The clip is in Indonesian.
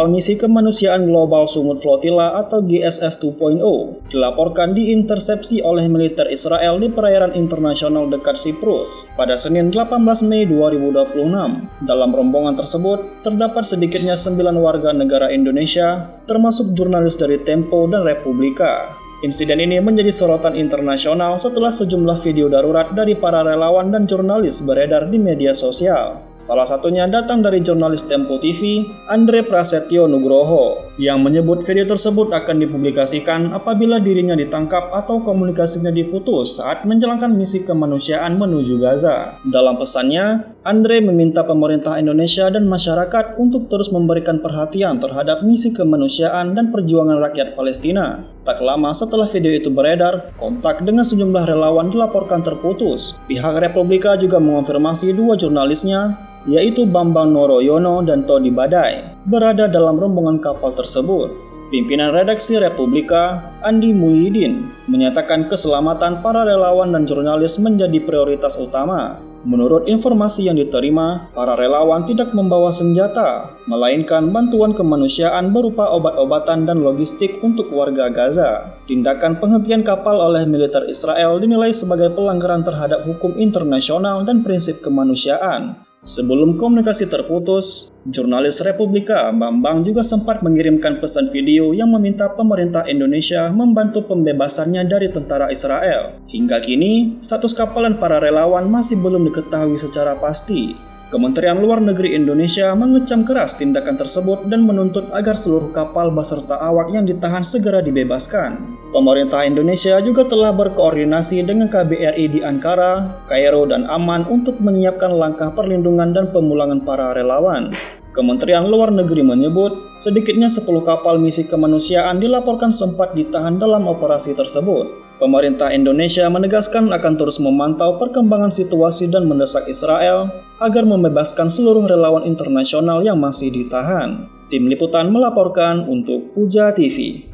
kapal misi kemanusiaan Global Sumut Flotilla atau GSF 2.0 dilaporkan diintersepsi oleh militer Israel di perairan internasional dekat Siprus pada Senin 18 Mei 2026. Dalam rombongan tersebut, terdapat sedikitnya 9 warga negara Indonesia, termasuk jurnalis dari Tempo dan Republika. Insiden ini menjadi sorotan internasional setelah sejumlah video darurat dari para relawan dan jurnalis beredar di media sosial. Salah satunya datang dari jurnalis Tempo TV, Andre Prasetyo Nugroho, yang menyebut video tersebut akan dipublikasikan apabila dirinya ditangkap atau komunikasinya diputus saat menjalankan misi kemanusiaan menuju Gaza. Dalam pesannya, Andre meminta pemerintah Indonesia dan masyarakat untuk terus memberikan perhatian terhadap misi kemanusiaan dan perjuangan rakyat Palestina. Tak lama setelah video itu beredar, kontak dengan sejumlah relawan dilaporkan terputus. Pihak Republika juga mengonfirmasi dua jurnalisnya, yaitu Bambang Noroyono dan Todi Badai, berada dalam rombongan kapal tersebut. Pimpinan redaksi Republika, Andi Muhyiddin, menyatakan keselamatan para relawan dan jurnalis menjadi prioritas utama. Menurut informasi yang diterima, para relawan tidak membawa senjata, melainkan bantuan kemanusiaan berupa obat-obatan dan logistik untuk warga Gaza. Tindakan penghentian kapal oleh militer Israel dinilai sebagai pelanggaran terhadap hukum internasional dan prinsip kemanusiaan. Sebelum komunikasi terputus, jurnalis Republika Bambang juga sempat mengirimkan pesan video yang meminta pemerintah Indonesia membantu pembebasannya dari tentara Israel. Hingga kini, status kapal dan para relawan masih belum diketahui secara pasti. Kementerian Luar Negeri Indonesia mengecam keras tindakan tersebut dan menuntut agar seluruh kapal beserta awak yang ditahan segera dibebaskan. Pemerintah Indonesia juga telah berkoordinasi dengan KBRI di Ankara, Kairo, dan Amman untuk menyiapkan langkah perlindungan dan pemulangan para relawan. Kementerian Luar Negeri menyebut, sedikitnya 10 kapal misi kemanusiaan dilaporkan sempat ditahan dalam operasi tersebut. Pemerintah Indonesia menegaskan akan terus memantau perkembangan situasi dan mendesak Israel agar membebaskan seluruh relawan internasional yang masih ditahan. Tim Liputan melaporkan untuk Puja TV.